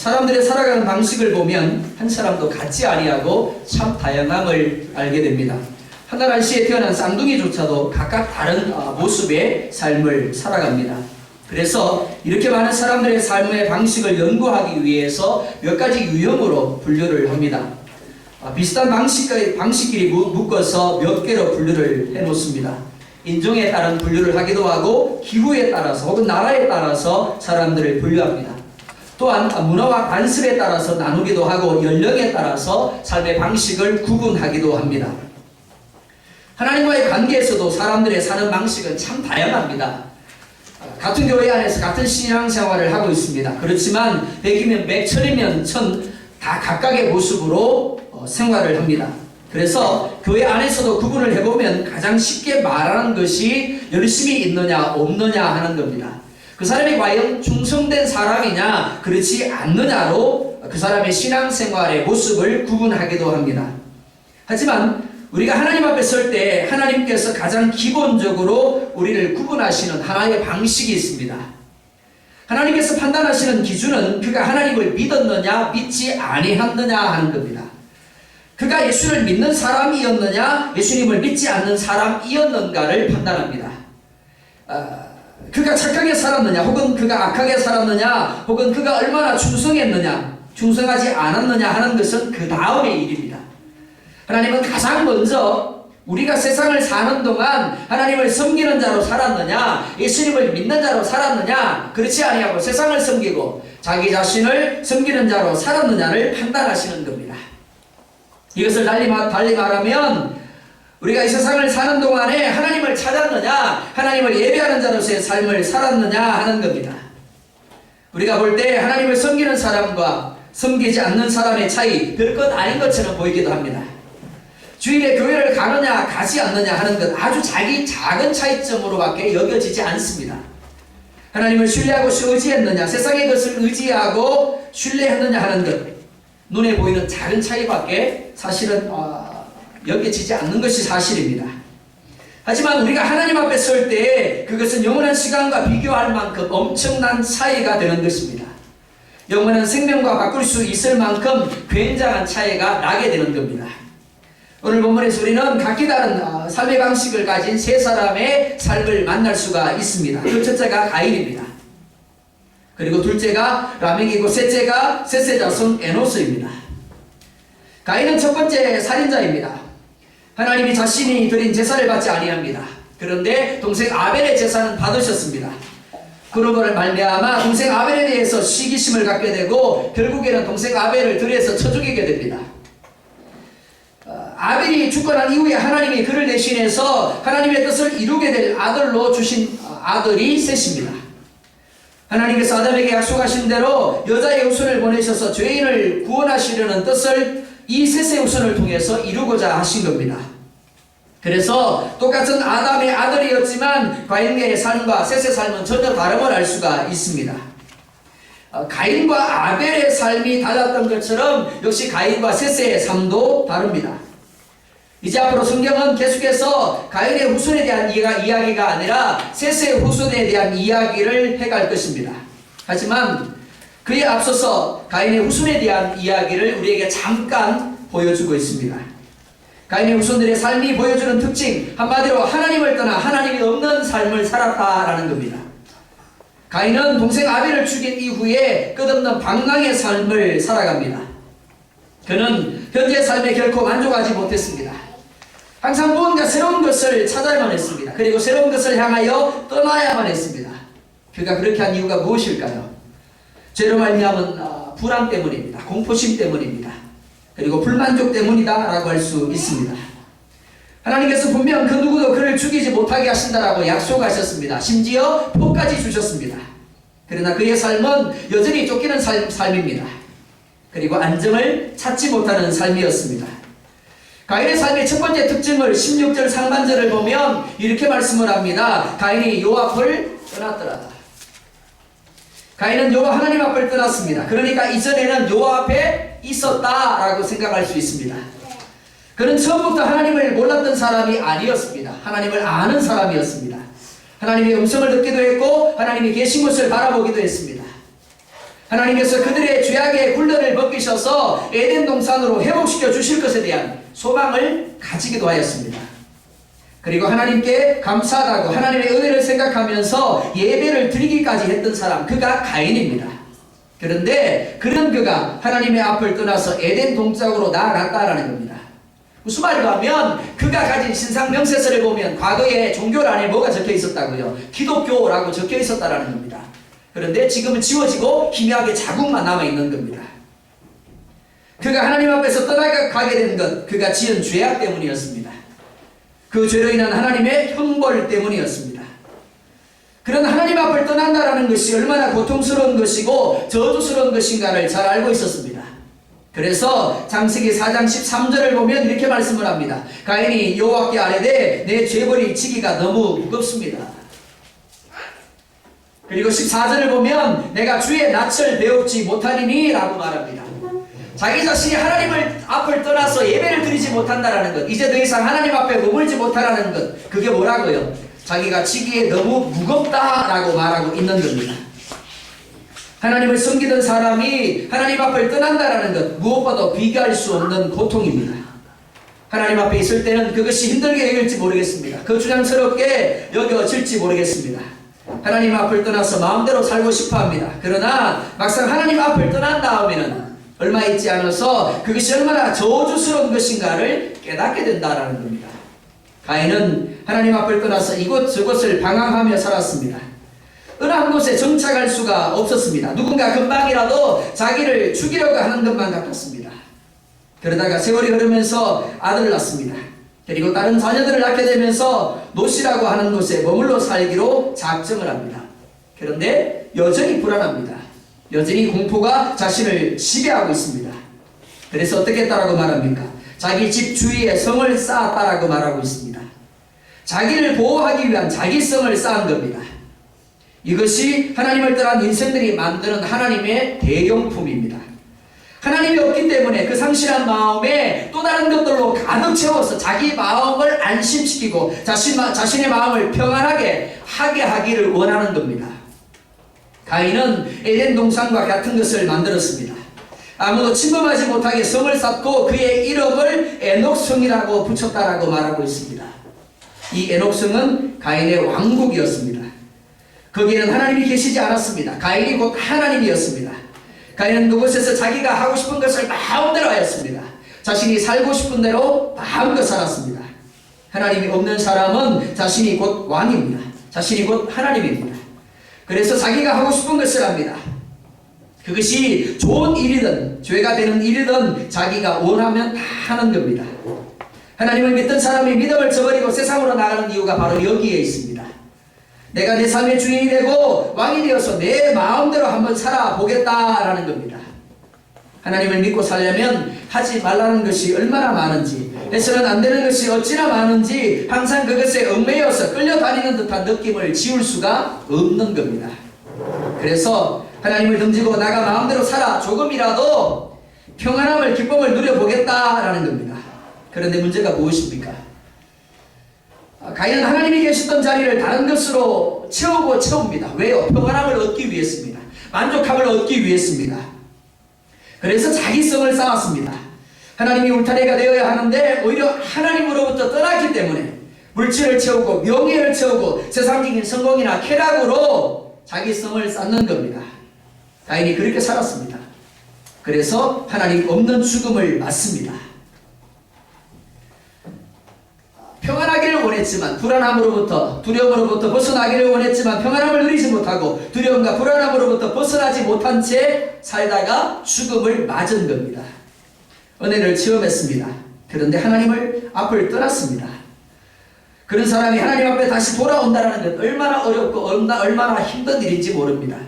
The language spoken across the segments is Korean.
사람들의 살아가는 방식을 보면 한 사람도 같지 아니하고 참 다양함을 알게 됩니다. 하나란 시에 태어난 쌍둥이조차도 각각 다른 모습의 삶을 살아갑니다. 그래서 이렇게 많은 사람들의 삶의 방식을 연구하기 위해서 몇 가지 유형으로 분류를 합니다. 비슷한 방식끼리 묶어서 몇 개로 분류를 해놓습니다. 인종에 따른 분류를 하기도 하고 기후에 따라서 혹은 나라에 따라서 사람들을 분류합니다. 또한 문화와 관습에 따라서 나누기도 하고 연령에 따라서 삶의 방식을 구분하기도 합니다. 하나님과의 관계에서도 사람들의 사는 방식은 참 다양합니다. 같은 교회 안에서 같은 신앙생활을 하고 있습니다. 그렇지만 100이면 100, 1000이면 1000 다 각각의 모습으로 생활을 합니다. 그래서 교회 안에서도 구분을 해보면 가장 쉽게 말하는 것이 열심히 있느냐 없느냐 하는 겁니다. 그 사람이 과연 충성된 사람이냐 그렇지 않느냐로 그 사람의 신앙생활의 모습을 구분하기도 합니다. 하지만 우리가 하나님 앞에 설 때 하나님께서 가장 기본적으로 우리를 구분하시는 하나의 방식이 있습니다. 하나님께서 판단하시는 기준은 그가 하나님을 믿었느냐 믿지 아니했느냐 하는 겁니다. 그가 예수를 믿는 사람이었느냐 예수님을 믿지 않는 사람이었는가를 판단합니다. 그가 착하게 살았느냐 혹은 그가 악하게 살았느냐 혹은 그가 얼마나 충성했느냐 충성하지 않았느냐 하는 것은 그 다음의 일입니다. 하나님은 가장 먼저 우리가 세상을 사는 동안 하나님을 섬기는 자로 살았느냐 예수님을 믿는 자로 살았느냐 그렇지 아니하고 세상을 섬기고 자기 자신을 섬기는 자로 살았느냐를 판단하시는 겁니다. 이것을 달리 말하면 우리가 이 세상을 사는 동안에 하나님을 찾았느냐 하나님을 예배하는 자로서의 삶을 살았느냐 하는 겁니다. 우리가 볼 때 하나님을 섬기는 사람과 섬기지 않는 사람의 차이 별것 아닌 것처럼 보이기도 합니다. 주일에 교회를 가느냐 가지 않느냐 하는 것 아주 작은 차이점으로밖에 여겨지지 않습니다. 하나님을 신뢰하고 의지했느냐 세상의 것을 의지하고 신뢰했느냐 하는 것 눈에 보이는 작은 차이밖에 사실은 여겨지지 않는 것이 사실입니다. 하지만 우리가 하나님 앞에 설 때 그것은 영원한 시간과 비교할 만큼 엄청난 차이가 되는 것입니다. 영원한 생명과 바꿀 수 있을 만큼 굉장한 차이가 나게 되는 겁니다. 오늘 본문에서 우리는 각기 다른 삶의 방식을 가진 세 사람의 삶을 만날 수가 있습니다. 그 첫째가 가인입니다. 그리고 둘째가 라멕이고 셋째가 셋의 자손 에노스입니다. 가인은 첫 번째 살인자입니다. 하나님이 자신이 드린 제사를 받지 아니합니다. 그런데 동생 아벨의 제사는 받으셨습니다. 그러므로 말미암아 동생 아벨에 대해서 시기심을 갖게 되고 결국에는 동생 아벨을 들여서 쳐 죽이게 됩니다. 아벨이 죽고 난 이후에 하나님이 그를 대신해서 하나님의 뜻을 이루게 될 아들로 주신 아들이 셋입니다. 하나님께서 아담에게 약속하신 대로 여자의 후손을 보내셔서 죄인을 구원하시려는 뜻을 이 셋의 후손을 통해서 이루고자 하신 겁니다. 그래서 똑같은 아담의 아들이었지만 가인의 삶과 셋의 삶은 전혀 다름을 알 수가 있습니다. 가인과 아벨의 삶이 달랐던 것처럼 역시 가인과 셋의 삶도 다릅니다. 이제 앞으로 성경은 계속해서 가인의 후손에 대한 이야기가 아니라 셋의 후손에 대한 이야기를 해갈 것입니다. 하지만 그에 앞서서 가인의 후손에 대한 이야기를 우리에게 잠깐 보여주고 있습니다. 가인의 후손들의 삶이 보여주는 특징 한마디로 하나님을 떠나 하나님이 없는 삶을 살았다라는 겁니다. 가인은 동생 아벨을 죽인 이후에 끝없는 방랑의 삶을 살아갑니다. 그는 현재 삶에 결코 만족하지 못했습니다. 항상 무언가 새로운 것을 찾아야만 했습니다. 그리고 새로운 것을 향하여 떠나야만 했습니다. 그가 그렇게 한 이유가 무엇일까요? 죄로 말미암은 불안 때문입니다. 공포심 때문입니다. 그리고 불만족 때문이다 라고 할 수 있습니다. 하나님께서 분명 그 누구도 그를 죽이지 못하게 하신다라고 약속하셨습니다. 심지어 표까지 주셨습니다. 그러나 그의 삶은 여전히 쫓기는 삶입니다. 그리고 안정을 찾지 못하는 삶이었습니다. 가인의 삶의 첫 번째 특징을 16절 상반절을 보면 이렇게 말씀을 합니다. 가인이 여호와 앞을 떠났더라. 가인은 여호와 하나님 앞을 떠났습니다. 그러니까 이전에는 여호와 앞에 있었다라고 생각할 수 있습니다. 그는 처음부터 하나님을 몰랐던 사람이 아니었습니다. 하나님을 아는 사람이었습니다. 하나님의 음성을 듣기도 했고 하나님이 계신 것을 바라보기도 했습니다. 하나님께서 그들의 죄악의 되셔서 에덴 동산으로 회복시켜 주실 것에 대한 소망을 가지기도 하였습니다. 그리고 하나님께 감사하다고 하나님의 은혜를 생각하면서 예배를 드리기까지 했던 사람, 그가 가인입니다. 그런데 그런 그가 하나님의 앞을 떠나서 에덴 동쪽으로 나아갔다라는 겁니다. 무슨 말인가 하면 그가 가진 신상 명세서를 보면 과거에 종교 안에 뭐가 적혀 있었다고요? 기독교라고 적혀 있었다라는 겁니다. 그런데 지금은 지워지고 희미하게 자국만 남아있는 겁니다. 그가 하나님 앞에서 떠나가게 된 것, 그가 지은 죄악 때문이었습니다. 그 죄로 인한 하나님의 형벌 때문이었습니다. 그런 하나님 앞을 떠난다라는 것이 얼마나 고통스러운 것이고 저주스러운 것인가를 잘 알고 있었습니다. 그래서 창세기 4장 13절을 보면 이렇게 말씀을 합니다. 가인이 여호와께 아뢰되 내 죄벌이 지기가 너무 무겁습니다. 그리고 14절을 보면 내가 주의 낯을 배웁지 못하리니 라고 말합니다. 자기 자신이 하나님을 앞을 떠나서 예배를 드리지 못한다라는 것, 이제 더 이상 하나님 앞에 머물지 못하라는 것, 그게 뭐라고요? 자기가 지기에 너무 무겁다라고 말하고 있는 겁니다. 하나님을 섬기던 사람이 하나님 앞을 떠난다라는 것, 무엇과도 비교할 수 없는 고통입니다. 하나님 앞에 있을 때는 그것이 힘들게 여길지 모르겠습니다. 거추장스럽게 여겨질지 모르겠습니다. 하나님 앞을 떠나서 마음대로 살고 싶어 합니다. 그러나 막상 하나님 앞을 떠난 다음에는 얼마 있지 않아서 그것이 얼마나 저주스러운 것인가를 깨닫게 된다라는 겁니다. 가인은 하나님 앞을 떠나서 이곳저곳을 방황하며 살았습니다. 어느 한 곳에 정착할 수가 없었습니다. 누군가 금방이라도 자기를 죽이려고 하는 것만 같았습니다. 그러다가 세월이 흐르면서 아들을 낳습니다. 그리고 다른 자녀들을 낳게 되면서 노시라고 하는 곳에 머물러 살기로 작정을 합니다. 그런데 여전히 불안합니다. 여전히 공포가 자신을 지배하고 있습니다. 그래서 어떻게 했다라고 말합니까? 자기 집 주위에 성을 쌓았다라고 말하고 있습니다. 자기를 보호하기 위한 자기 성을 쌓은 겁니다. 이것이 하나님을 떠난 인생들이 만드는 하나님의 대용품입니다. 하나님이 없기 때문에 그 상실한 마음에 또 다른 것들로 가득 채워서 자기 마음을 안심시키고 자신의 마음을 평안하게 하게 하기를 원하는 겁니다. 가인은 에덴 동산과 같은 것을 만들었습니다. 아무도 침범하지 못하게 성을 쌓고 그의 이름을 에녹성이라고 붙였다라고 말하고 있습니다. 이 에녹성은 가인의 왕국이었습니다. 거기에는 하나님이 계시지 않았습니다. 가인이 곧 하나님이었습니다. 가인은 그곳에서 자기가 하고 싶은 것을 마음대로 하였습니다. 자신이 살고 싶은 대로 마음껏 살았습니다. 하나님이 없는 사람은 자신이 곧 왕입니다. 자신이 곧 하나님입니다. 그래서 자기가 하고 싶은 것을 합니다. 그것이 좋은 일이든 죄가 되는 일이든 자기가 원하면 다 하는 겁니다. 하나님을 믿던 사람이 믿음을 저버리고 세상으로 나가는 이유가 바로 여기에 있습니다. 내가 내 삶의 주인이 되고 왕이 되어서 내 마음대로 한번 살아보겠다라는 겁니다. 하나님을 믿고 살려면 하지 말라는 것이 얼마나 많은지, 해서는 안 되는 것이 어찌나 많은지 항상 그것에 얽매여서 끌려다니는 듯한 느낌을 지울 수가 없는 겁니다. 그래서 하나님을 던지고 나가 마음대로 살아 조금이라도 평안함을, 기쁨을 누려보겠다라는 겁니다. 그런데 문제가 무엇입니까? 가인은 하나님이 계셨던 자리를 다른 것으로 채웁니다. 왜요? 평안함을 얻기 위해서입니다. 만족함을 얻기 위해서입니다. 그래서 자기 성을 쌓았습니다. 하나님이 울타리가 되어야 하는데 오히려 하나님으로부터 떠났기 때문에 물질을 채우고 명예를 채우고 세상적인 성공이나 쾌락으로 자기 성을 쌓는 겁니다. 가인이 그렇게 살았습니다. 그래서 하나님 없는 죽음을 맞습니다. 평안하기를 원했지만 불안함으로부터, 두려움으로부터 벗어나기를 원했지만 평안함을 누리지 못하고 두려움과 불안함으로부터 벗어나지 못한 채 살다가 죽음을 맞은 겁니다. 은혜를 체험했습니다. 그런데 하나님을 앞을 떠났습니다. 그런 사람이 하나님 앞에 다시 돌아온다는 것 얼마나 어렵고 얼마나 힘든 일인지 모릅니다.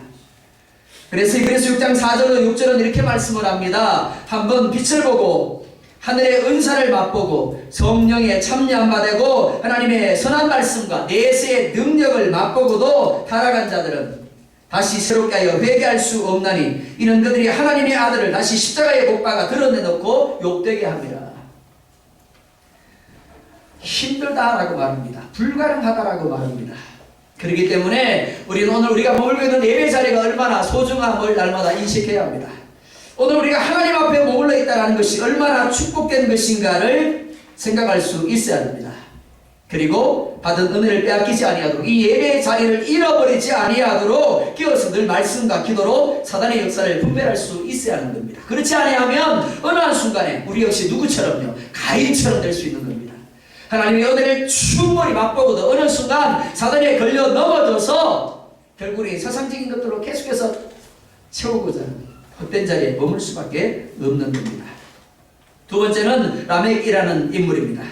그래서 히브리서 6장 4절로 6절은 이렇게 말씀을 합니다. 한번 빛을 보고 하늘의 은사를 맛보고 성령에 참여함받고 하나님의 선한 말씀과 내세의 능력을 맛보고도 타락한 자들은 다시 새롭게 하여 회개할 수 없나니 이는 그들이 하나님의 아들을 다시 십자가에 못 박아 드러내놓고 욕되게 합니다. 힘들다라고 말합니다. 불가능하다라고 말합니다. 그렇기 때문에 우리는 오늘 우리가 머물고 있는 예배 자리가 얼마나 소중함을 날마다 인식해야 합니다. 오늘 우리가 하나님 앞에 머물러 있다는 것이 얼마나 축복된 것인가를 생각할 수 있어야 합니다. 그리고 받은 은혜를 빼앗기지 아니하도록 이 예배의 자리를 잃어버리지 아니하도록 끼어서 늘 말씀과 기도로 사단의 역사를 분별할 수 있어야 하는 겁니다. 그렇지 아니하면 어느 한 순간에 우리 역시 누구처럼요, 가인처럼 될 수 있는 겁니다. 하나님의 은혜를 충분히 맛보고도 어느 순간 사단에 걸려 넘어져서 결국 이 세상적인 것들로 계속해서 채우고자 하는 헛된 자리에 머물 수밖에 없는 겁니다. 두 번째는 라멕이라는 인물입니다.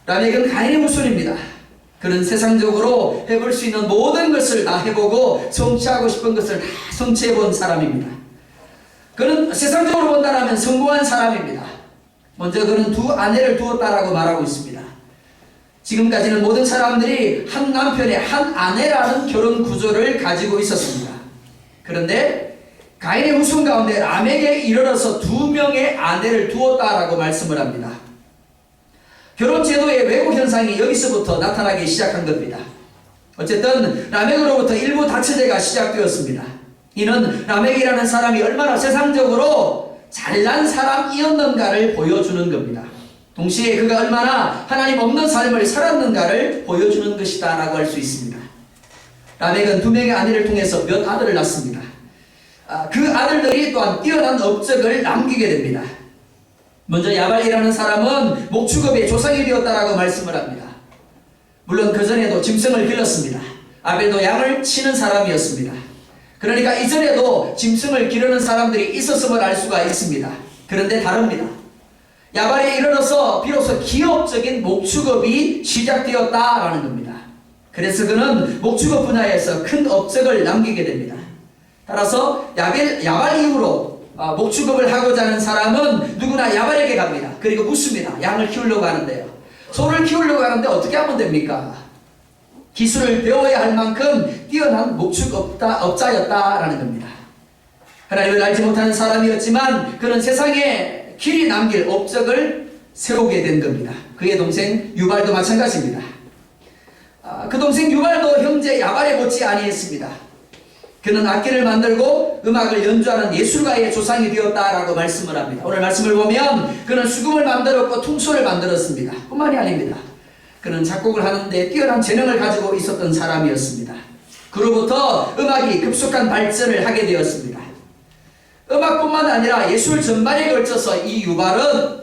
라멕은 가인의 후손입니다. 그는 세상적으로 해볼 수 있는 모든 것을 다 해보고 성취하고 싶은 것을 다 성취해본 사람입니다. 그는 세상적으로 본다면 성공한 사람입니다. 먼저 그는 두 아내를 두었다라고 말하고 있습니다. 지금까지는 모든 사람들이 한 남편에 한 아내라는 결혼 구조를 가지고 있었습니다. 그런데 가인의 후손 가운데 라멕에 이르러서 2명의 아내를 두었다라고 말씀을 합니다. 결혼 제도의 왜곡 현상이 여기서부터 나타나기 시작한 겁니다. 어쨌든 라멕으로부터 일부 다처제가 시작되었습니다. 이는 라멕이라는 사람이 얼마나 세상적으로 잘난 사람이었는가를 보여주는 겁니다. 동시에 그가 얼마나 하나님 없는 삶을 살았는가를 보여주는 것이다 라고 할 수 있습니다. 라멕은 2명의 아내를 통해서 몇 아들을 낳습니다. 그 아들들이 또한 뛰어난 업적을 남기게 됩니다. 먼저 야발이라는 사람은 목축업의 조상이 되었다라고 말씀을 합니다. 물론 그전에도 짐승을 길렀습니다. 아벨도 양을 치는 사람이었습니다. 그러니까 이전에도 짐승을 기르는 사람들이 있었음을 알 수가 있습니다. 그런데 다릅니다. 야발에 이르러서 비로소 기업적인 목축업이 시작되었다라는 겁니다. 그래서 그는 목축업 분야에서 큰 업적을 남기게 됩니다. 따라서 야발 이후로 목축업을 하고자 하는 사람은 누구나 야발에게 갑니다. 그리고 묻습니다. 양을 키우려고 하는데요. 소를 키우려고 하는데 어떻게 하면 됩니까? 기술을 배워야 할 만큼 뛰어난 목축업자였다라는 겁니다. 하나님을 알지 못하는 사람이었지만 그는 세상에 길이 남길 업적을 세우게 된 겁니다. 그의 동생 유발도 마찬가지입니다. 그 동생 유발도 형제 야발에 못지 아니했습니다. 그는 악기를 만들고 음악을 연주하는 예술가의 조상이 되었다라고 말씀을 합니다. 오늘 말씀을 보면 그는 수금을 만들었고 퉁소를 만들었습니다. 뿐만이 아닙니다. 그는 작곡을 하는데 뛰어난 재능을 가지고 있었던 사람이었습니다. 그로부터 음악이 급속한 발전을 하게 되었습니다. 음악뿐만 아니라 예술 전반에 걸쳐서 이 유발은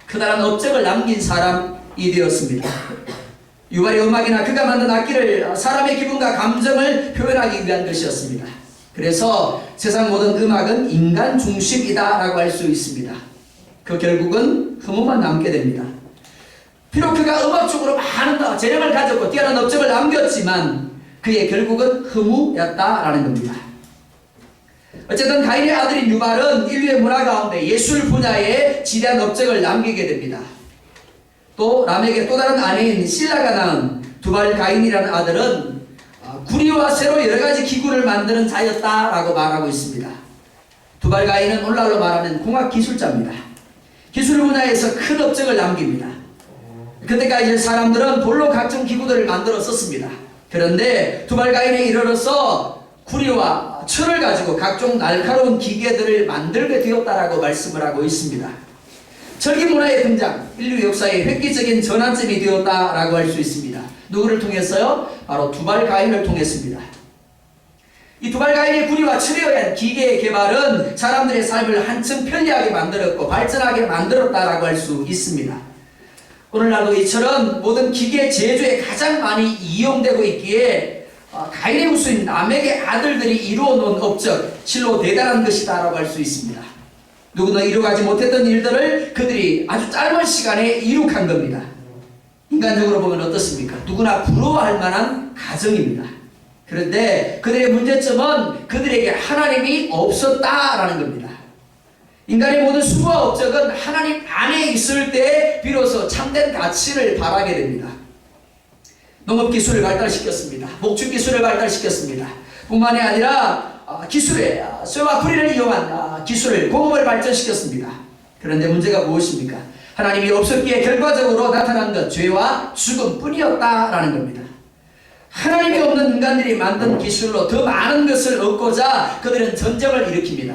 그다란 업적을 남긴 사람이 되었습니다. 유발의 음악이나 그가 만든 악기를 사람의 기분과 감정을 표현하기 위한 것이었습니다. 그래서 세상 모든 음악은 인간 중심이다라고 할 수 있습니다. 그 결국은 흠모만 남게 됩니다. 비록 그가 음악적으로 많은 재능을 가졌고 뛰어난 업적을 남겼지만 그의 결국은 흠우였다라는 겁니다. 어쨌든 가인의 아들인 유발은 인류의 문화 가운데 예술 분야에 지대한 업적을 남기게 됩니다. 또 라멕의 또 다른 아내인 실라가 낳은 두발 가인이라는 아들은 구리와 쇠로 여러가지 기구를 만드는 자였다라고 말하고 있습니다. 두발 가인은 오늘날로 말하면 공학기술자입니다. 기술 분야에서 큰 업적을 남깁니다. 그때까지 사람들은 돌로 각종 기구들을 만들어 썼습니다. 그런데 두발 가인에 이르러서 구리와 철을 가지고 각종 날카로운 기계들을 만들게 되었다라고 말씀을 하고 있습니다. 철기 문화의 등장, 인류 역사의 획기적인 전환점이 되었다라고 할 수 있습니다. 누구를 통해서요? 바로 두발 가인을 통했습니다. 이 두발 가인의 구리와 철에 의한 기계의 개발은 사람들의 삶을 한층 편리하게 만들었고 발전하게 만들었다라고 할 수 있습니다. 오늘날도 이 철은 모든 기계 제조에 가장 많이 이용되고 있기에 가인의 후손인 라멕의 아들들이 이루어 놓은 업적, 실로 대단한 것이다라고 할 수 있습니다. 누구나 이루어가지 못했던 일들을 그들이 아주 짧은 시간에 이룩한 겁니다. 인간적으로 보면 어떻습니까? 누구나 부러워할 만한 가정입니다. 그런데 그들의 문제점은 그들에게 하나님이 없었다라는 겁니다. 인간의 모든 수고와 업적은 하나님 안에 있을 때 비로소 참된 가치를 발하게 됩니다. 농업기술을 발달시켰습니다. 목축기술을 발달시켰습니다. 뿐만이 아니라 기술에 쇠와 구리를 이용한 기술을 공업을 발전시켰습니다. 그런데 문제가 무엇입니까? 하나님이 없었기에 결과적으로 나타난 것 죄와 죽음뿐이었다라는 겁니다. 하나님이 없는 인간들이 만든 기술로 더 많은 것을 얻고자 그들은 전쟁을 일으킵니다.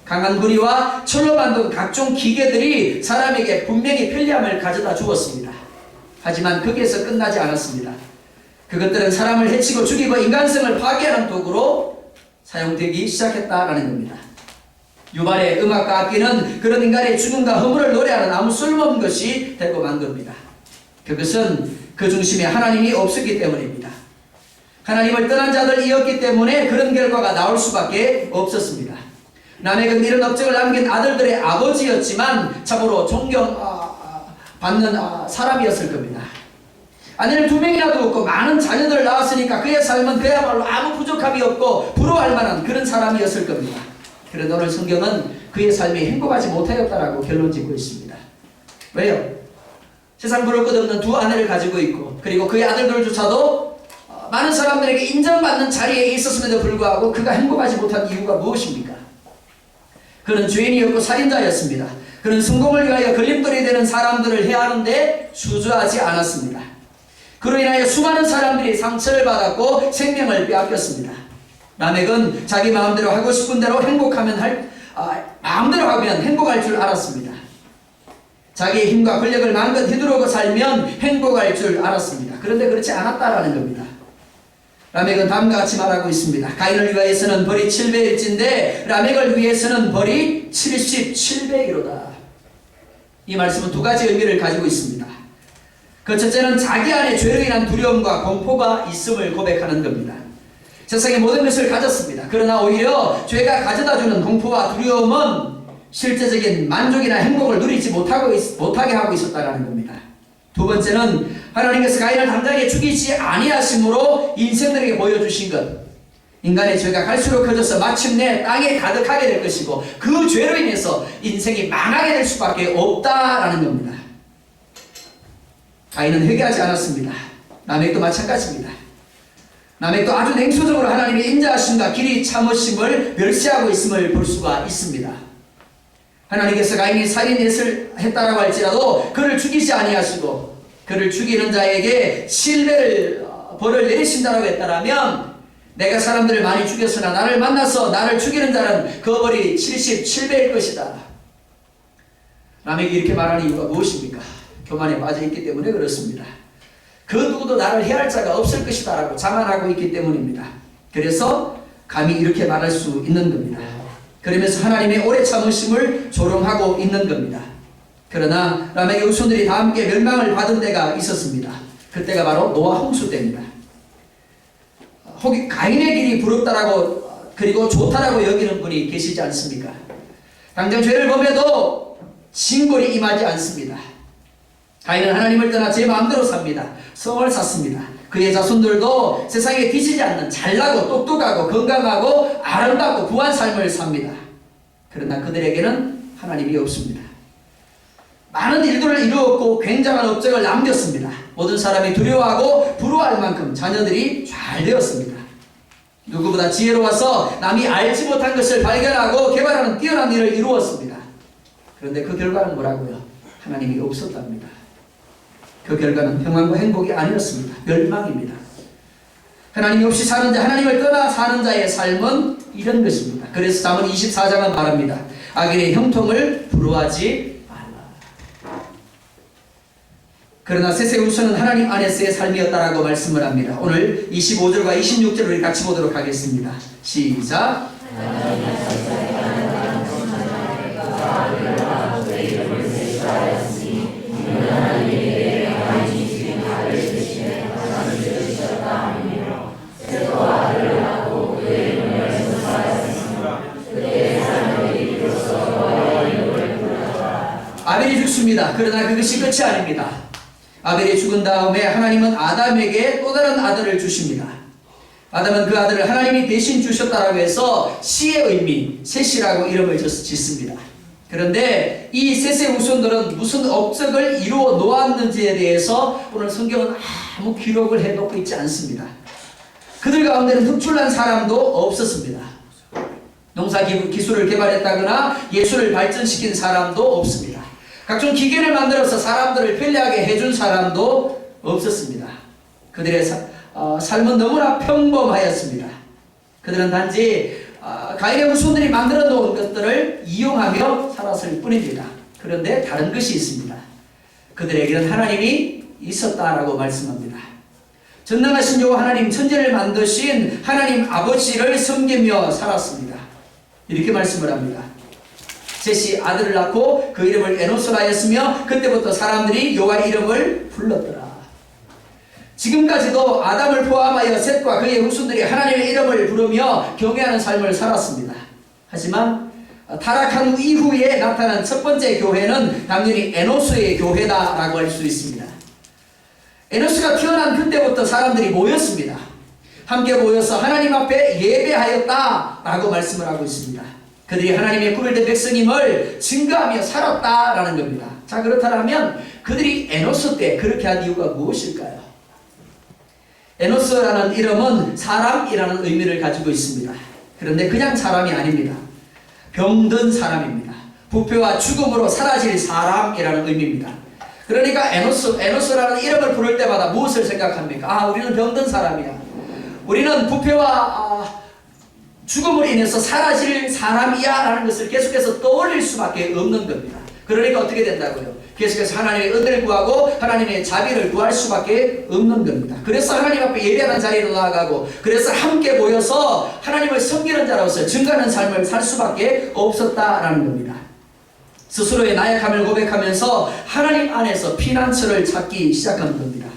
강한 구리와 철로 만든 각종 기계들이 사람에게 분명히 편리함을 가져다 주었습니다. 하지만 거기에서 끝나지 않았습니다. 그것들은 사람을 해치고 죽이고 인간성을 파괴하는 도구로 사용되기 시작했다라는 겁니다. 유발의 음악과 악기는 그런 인간의 죽음과 허물을 노래하는 아무 쓸모없는 것이 되고 만 겁니다. 그것은 그 중심에 하나님이 없었기 때문입니다. 하나님을 떠난 자들이었기 때문에 그런 결과가 나올 수밖에 없었습니다. 라멕은 이런 업적을 남긴 아들들의 아버지였지만 참으로 존경받는 사람이었을 겁니다. 아내를 2명이나 두었고 많은 자녀들을 낳았으니까 그의 삶은 그야말로 아무 부족함이 없고 부러워할 만한 그런 사람이었을 겁니다. 그런데 오늘 성경은 그의 삶이 행복하지 못하였다라고 결론 짓고 있습니다. 왜요? 세상 부를 것 없는 2 아내를 가지고 있고 그리고 그의 아들들조차도 많은 사람들에게 인정받는 자리에 있었음에도 불구하고 그가 행복하지 못한 이유가 무엇입니까? 그는 죄인이었고 살인자였습니다. 그는 성공을 위하여 걸림돌이 되는 사람들을 해하는데 수주하지 않았습니다. 그로 인하여 수많은 사람들이 상처를 받았고 생명을 빼앗겼습니다. 라멕은 자기 마음대로 하고 싶은 대로 마음대로 하면 행복할 줄 알았습니다. 자기의 힘과 권력을 마음껏 휘두르고 살면 행복할 줄 알았습니다. 그런데 그렇지 않았다라는 겁니다. 라멕은 다음과 같이 말하고 있습니다. 가인을 위하여서는 벌이 7배일진데 라멕을 위해서는 벌이 77배이로다. 이 말씀은 2가지 의미를 가지고 있습니다. 그 첫째는 자기 안에 죄로 인한 두려움과 공포가 있음을 고백하는 겁니다. 세상의 모든 것을 가졌습니다. 그러나 오히려 죄가 가져다주는 공포와 두려움은 실제적인 만족이나 행복을 누리지 못하게 하고 있었다는 겁니다. 2번째는 하나님께서 가인을 당장에 죽이지 아니하심으로 인생들에게 보여주신 것, 인간의 죄가 갈수록 커져서 마침내 땅에 가득하게 될 것이고 그 죄로 인해서 인생이 망하게 될 수밖에 없다라는 겁니다. 가인은 회개하지 않았습니다. 라멕도 마찬가지입니다. 라멕도 아주 냉소적으로 하나님의 인자하심과 길이 참으심을 멸시하고 있음을 볼 수가 있습니다. 하나님께서 가인이 살인을 했다라고 할지라도 그를 죽이지 아니하시고 그를 죽이는 자에게 7배를 벌을 내리신다라고 했다라면 내가 사람들을 많이 죽였으나 나를 만나서 나를 죽이는 자는 그 벌이 77배일 것이다. 라멕이 이렇게 말하는 이유가 무엇입니까? 교만에 빠져있기 때문에 그렇습니다. 그 누구도 나를 해할 자가 없을 것이다 라고 자만하고 있기 때문입니다. 그래서 감히 이렇게 말할 수 있는 겁니다. 그러면서 하나님의 오래 참으심을 조롱하고 있는 겁니다. 그러나 라멕의 후손들이 다 함께 멸망을 받은 때가 있었습니다. 그때가 바로 노아 홍수 때입니다. 혹 가인의 길이 부럽다라고 그리고 좋다라고 여기는 분이 계시지 않습니까? 당장 죄를 범해도 징벌이 임하지 않습니다. 가인은 하나님을 떠나 제 마음대로 삽니다. 성을 쌓습니다. 그의 자손들도 세상에 뒤지지 않는 잘나고 똑똑하고 건강하고 아름답고 부한 삶을 삽니다. 그러나 그들에게는 하나님이 없습니다. 많은 일들을 이루었고 굉장한 업적을 남겼습니다. 모든 사람이 두려워하고 부러워할 만큼 자녀들이 잘 되었습니다. 누구보다 지혜로워서 남이 알지 못한 것을 발견하고 개발하는 뛰어난 일을 이루었습니다. 그런데 그 결과는 뭐라고요? 하나님이 없었답니다. 그 결과는 평안과 행복이 아니었습니다. 멸망입니다. 하나님이 없이 사는 자, 하나님을 떠나 사는 자의 삶은 이런 것입니다. 그래서 잠언 24장은 말합니다. 악인의 형통을 부러워하지 말라. 그러나 셋의 우선은 하나님 안에서의 삶이었다라고 말씀을 합니다. 오늘 25절과 26절을 우리 같이 보도록 하겠습니다. 시작. 아벨이 죽습니다. 그러나 그것이 끝이 아닙니다. 아벨이 죽은 다음에 하나님은 아담에게 또 다른 아들을 주십니다. 아담은 그 아들을 하나님이 대신 주셨다라고 해서 시의 의미, 셋이라고 이름을 짓습니다. 그런데 이 셋의 후손들은 무슨 업적을 이루어 놓았는지에 대해서 오늘 성경은 아무 기록을 해놓고 있지 않습니다. 그들 가운데는 흑출난 사람도 없었습니다. 농사 기술을 개발했다거나 예술을 발전시킨 사람도 없습니다. 각종 기계를 만들어서 사람들을 편리하게 해준 사람도 없었습니다. 그들의 삶은 너무나 평범하였습니다. 그들은 단지 가인의 후손들이 만들어 놓은 것들을 이용하며 살았을 뿐입니다. 그런데 다른 것이 있습니다. 그들에게는 하나님이 있었다라고 말씀합니다. 전능하신 여호와 하나님, 천지를 만드신 하나님 아버지를 섬기며 살았습니다. 이렇게 말씀을 합니다. 셋이 아들을 낳고 그 이름을 에노스라 하였으며 그때부터 사람들이 여호와 이름을 불렀더라. 지금까지도 아담을 포함하여 셋과 그의 후손들이 하나님의 이름을 부르며 경외하는 삶을 살았습니다. 하지만 타락한 후 이후에 나타난 첫 번째 교회는 당연히 에노스의 교회다라고 할 수 있습니다. 에노스가 태어난 그때부터 사람들이 모였습니다. 함께 모여서 하나님 앞에 예배하였다라고 말씀을 하고 있습니다. 그들이 하나님의 구별된 백성임을 증거하며 살았다라는 겁니다. 자, 그렇다면 그들이 에노스 때 그렇게 한 이유가 무엇일까요? 에노스라는 이름은 사람이라는 의미를 가지고 있습니다. 그런데 그냥 사람이 아닙니다. 병든 사람입니다. 부패와 죽음으로 사라질 사람이라는 의미입니다. 그러니까 에노스라는 이름을 부를 때마다 무엇을 생각합니까? 우리는 병든 사람이야. 우리는 부패와 죽음으로 인해서 사라질 사람이야 라는 것을 계속해서 떠올릴 수밖에 없는 겁니다. 그러니까 어떻게 된다고요? 계속해서 하나님의 은혜를 구하고 하나님의 자비를 구할 수밖에 없는 겁니다. 그래서 하나님 앞에 예배하는 자리로 나아가고, 그래서 함께 모여서 하나님을 섬기는 자로서 증거하는 삶을 살 수밖에 없었다라는 겁니다. 스스로의 나약함을 고백하면서 하나님 안에서 피난처를 찾기 시작한 겁니다.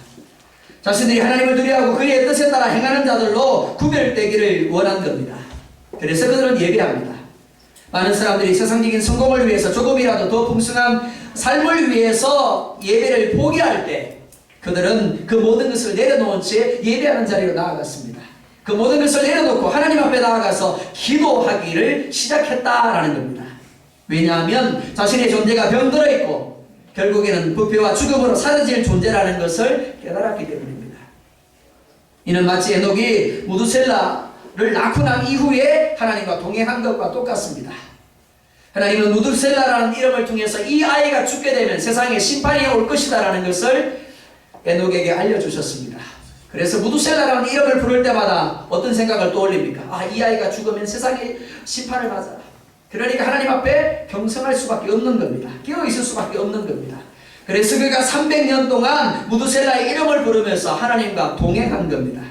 자신들이 하나님을 두려워하고 그의 뜻에 따라 행하는 자들로 구별되기를 원한 겁니다. 그래서 그들은 예배합니다. 많은 사람들이 세상적인 성공을 위해서 조금이라도 더 풍성한 삶을 위해서 예배를 포기할 때 그들은 그 모든 것을 내려놓은 채 예배하는 자리로 나아갔습니다. 그 모든 것을 내려놓고 하나님 앞에 나아가서 기도하기를 시작했다라는 겁니다. 왜냐하면 자신의 존재가 병들어 있고 결국에는 부패와 죽음으로 사라질 존재라는 것을 깨달았기 때문입니다. 이는 마치 에녹이 무두셀라를 낳고 난 이후에 하나님과 동행한 것과 똑같습니다. 하나님은 무두셀라라는 이름을 통해서 이 아이가 죽게 되면 세상에 심판이 올 것이다 라는 것을 에녹에게 알려주셨습니다. 그래서 무두셀라라는 이름을 부를 때마다 어떤 생각을 떠올립니까? 이 아이가 죽으면 세상에 심판을 받아라. 그러니까 하나님 앞에 경성할 수밖에 없는 겁니다. 깨어있을 수밖에 없는 겁니다. 그래서 그가 300년 동안 무두셀라의 이름을 부르면서 하나님과 동행한 겁니다.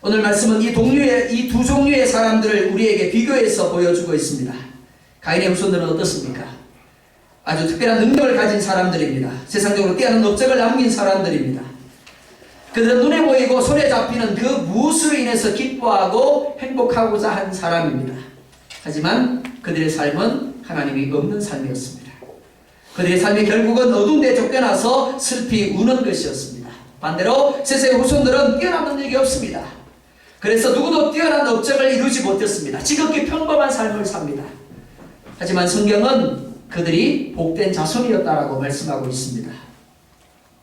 오늘 말씀은 이 두 종류의 사람들을 우리에게 비교해서 보여주고 있습니다. 가인의 후손들은 어떻습니까? 아주 특별한 능력을 가진 사람들입니다. 세상적으로 뛰어난 업적을 남긴 사람들입니다. 그들은 눈에 보이고 손에 잡히는 그 무엇으로 인해서 기뻐하고 행복하고자 한 사람입니다. 하지만 그들의 삶은 하나님이 없는 삶이었습니다. 그들의 삶이 결국은 어두운 데 쫓겨나서 슬피 우는 것이었습니다. 반대로 셋의 후손들은 뛰어난 능력이 없습니다. 그래서 누구도 뛰어난 업적을 이루지 못했습니다. 지극히 평범한 삶을 삽니다. 하지만 성경은 그들이 복된 자손이었다라고 말씀하고 있습니다.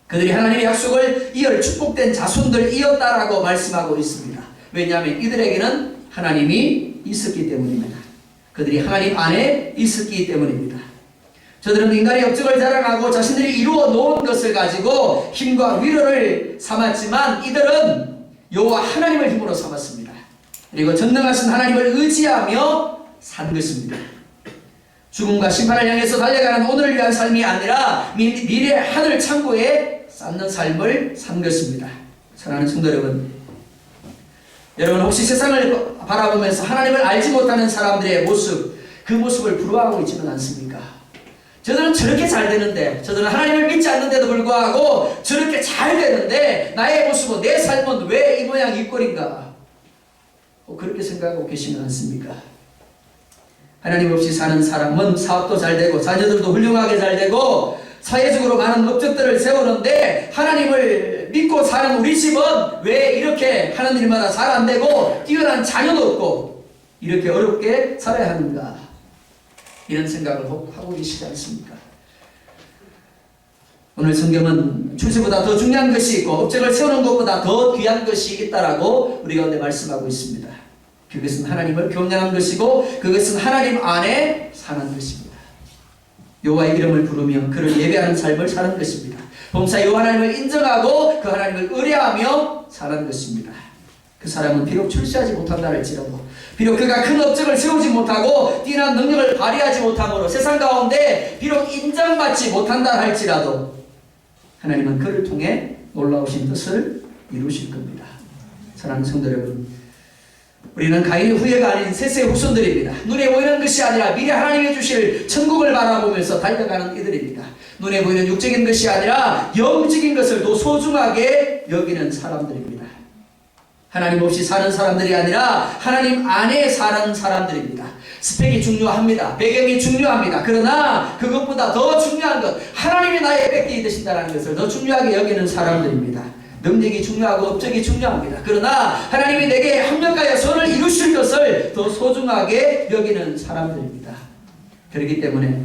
그들이 하나님의 약속을 이을 축복된 자손들이었다라고 말씀하고 있습니다. 왜냐하면 이들에게는 하나님이 있었기 때문입니다. 그들이 하나님 안에 있었기 때문입니다. 저들은 인간의 업적을 자랑하고 자신들이 이루어 놓은 것을 가지고 힘과 위로를 삼았지만 이들은 여호와 하나님을 힘으로 삼았습니다. 그리고 전능하신 하나님을 의지하며 산 것입니다. 죽음과 심판을 향해서 달려가는 오늘을 위한 삶이 아니라 미래 하늘 창고에 쌓는 삶을 산 것입니다. 사랑하는 성도 여러분, 혹시 세상을 바라보면서 하나님을 알지 못하는 사람들의 모습, 그 모습을 부러워하고 있지는 않습니까? 저들은 저렇게 잘 되는데, 저들은 하나님을 믿지 않는데도 불구하고 저렇게 잘 되는데 나의 모습은, 내 삶은 왜 이 모양 이 꼴인가? 그렇게 생각하고 계시면 않습니까? 하나님 없이 사는 사람은 사업도 잘 되고 자녀들도 훌륭하게 잘 되고 사회적으로 많은 업적들을 세우는데 하나님을 믿고 사는 우리 집은 왜 이렇게 하는 일마다 잘 안 되고 뛰어난 자녀도 없고 이렇게 어렵게 살아야 하는가? 이런 생각을 하고 계시지 않습니까? 오늘 성경은 출세보다 더 중요한 것이 있고 업적을 세우는 것보다 더 귀한 것이 있다라고 우리 가운데 말씀하고 있습니다. 그것은 하나님을 경외하는 것이고 그것은 하나님 안에 사는 것입니다. 여호와의 이름을 부르며 그를 예배하는 삶을 사는 것입니다. 범사 여호와 하나님을 인정하고 그 하나님을 의뢰하며 사는 것입니다. 그 사람은 비록 출세하지 못한다 할지라도 비록 그가 큰 업적을 세우지 못하고 뛰어난 능력을 발휘하지 못함으로 세상 가운데 비록 인정받지 못한다 할지라도 하나님은 그를 통해 놀라우신 뜻을 이루실 겁니다. 사랑하는 성도 여러분, 우리는 가인의 후예가 아닌 셋의 후손들입니다. 눈에 보이는 것이 아니라 미래 하나님이 주실 천국을 바라보면서 달려가는 이들입니다. 눈에 보이는 육적인 것이 아니라 영적인 것을 더 소중하게 여기는 사람들입니다. 하나님 없이 사는 사람들이 아니라 하나님 안에 사는 사람들입니다. 스펙이 중요합니다. 배경이 중요합니다. 그러나 그것보다 더 중요한 것, 하나님이 나의 백기 되신다는 것을 더 중요하게 여기는 사람들입니다. 능력이 중요하고 업적이 중요합니다. 그러나 하나님이 내게 합력하여 선을 이루실 것을 더 소중하게 여기는 사람들입니다. 그렇기 때문에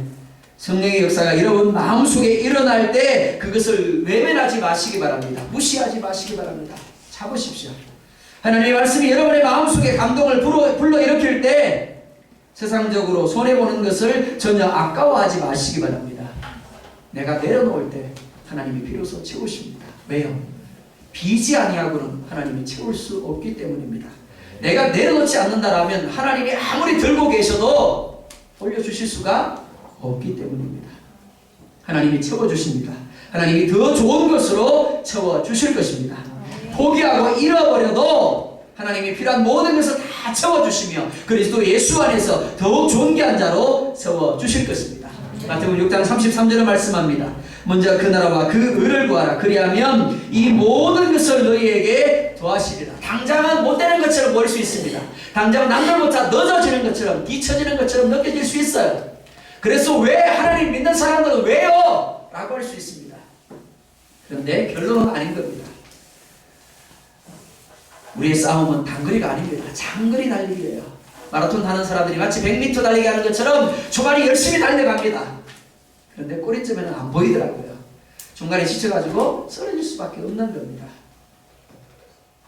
성령의 역사가 여러분 마음속에 일어날 때 그것을 외면하지 마시기 바랍니다. 무시하지 마시기 바랍니다. 잡으십시오. 하나님의 말씀이 여러분의 마음속에 감동을 불러일으킬 때 세상적으로 손해보는 것을 전혀 아까워하지 마시기 바랍니다. 내가 내려놓을 때 하나님이 비로소 채우십니다. 왜요? 비지 아니하고는 하나님이 채울 수 없기 때문입니다. 내가 내려놓지 않는다라면 하나님이 아무리 들고 계셔도 올려주실 수가 없기 때문입니다. 하나님이 채워주십니다. 하나님이 더 좋은 것으로 채워주실 것입니다. 포기하고 잃어버려도 하나님이 필요한 모든 것을 다 채워주시며 그리스도 예수 안에서 더욱 존귀한 자로 세워주실 것입니다. 마태복음 6장 33절에 말씀합니다. 먼저 그 나라와 그 의를 구하라. 그리하면 이 모든 것을 너희에게 더하시리라. 당장은 못 되는 것처럼 보일 수 있습니다. 당장은 남들보다 늦어지는 것처럼 뒤처지는 것처럼 느껴질 수 있어요. 그래서 왜 하나님 믿는 사람들은 왜요? 라고 할 수 있습니다. 그런데 결론은 아닌 겁니다. 우리의 싸움은 단거리가 아닙니다. 장거리 달리기예요. 마라톤 하는 사람들이 마치 100m 달리기 하는 것처럼 초반에 열심히 달려갑니다. 그런데 꼬리쯤에는 안 보이더라고요. 중간에 지쳐가지고 쓰러질 수밖에 없는 겁니다.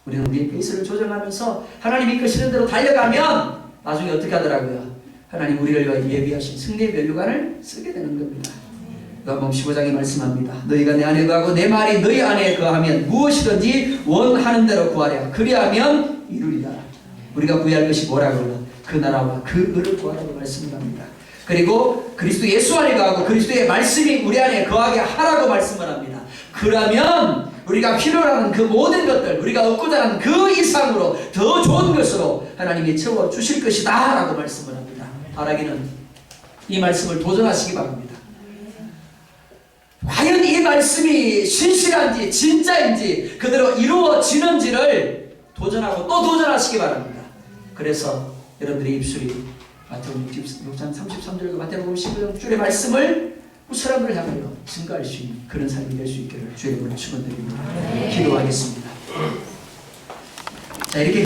우리는 우리의 페이스를 조정하면서 하나님이 이끄시는 대로 달려가면 나중에 어떻게 하더라고요? 하나님 우리를 위하여 예비하신 승리의 면류관을 쓰게 되는 겁니다. 요한복음 15장에 말씀합니다. 너희가 내 안에 거하고 내 말이 너희 안에 거하면 무엇이든지 원하는 대로 구하랴. 그리하면 이루리라. 우리가 구할 것이 뭐라고요? 그 나라와 그 의를 구하라고 말씀을 합니다. 그리고 그리스도 예수 안에 거하고 그리스도의 말씀이 우리 안에 거하게 하라고 말씀을 합니다. 그러면 우리가 필요로 하는 그 모든 것들, 우리가 얻고자 하는 그 이상으로 더 좋은 것으로 하나님이 채워주실 것이다 라고 말씀을 합니다. 바라기는 이 말씀을 도전하시기 바랍니다. 과연 이 말씀이 신실한지 진짜인지 그대로 이루어지는지를 도전하고 또 도전하시기 바랍니다. 그래서 여러분들의 입술이 마태복음 6장 33절과 마태복음 15장줄의 말씀을 사람들을 향하여 증거할 수 있는 그런 삶이 될 수 있기를 주의 이름으로 축원드립니다. 기도하겠습니다. 자, 이렇게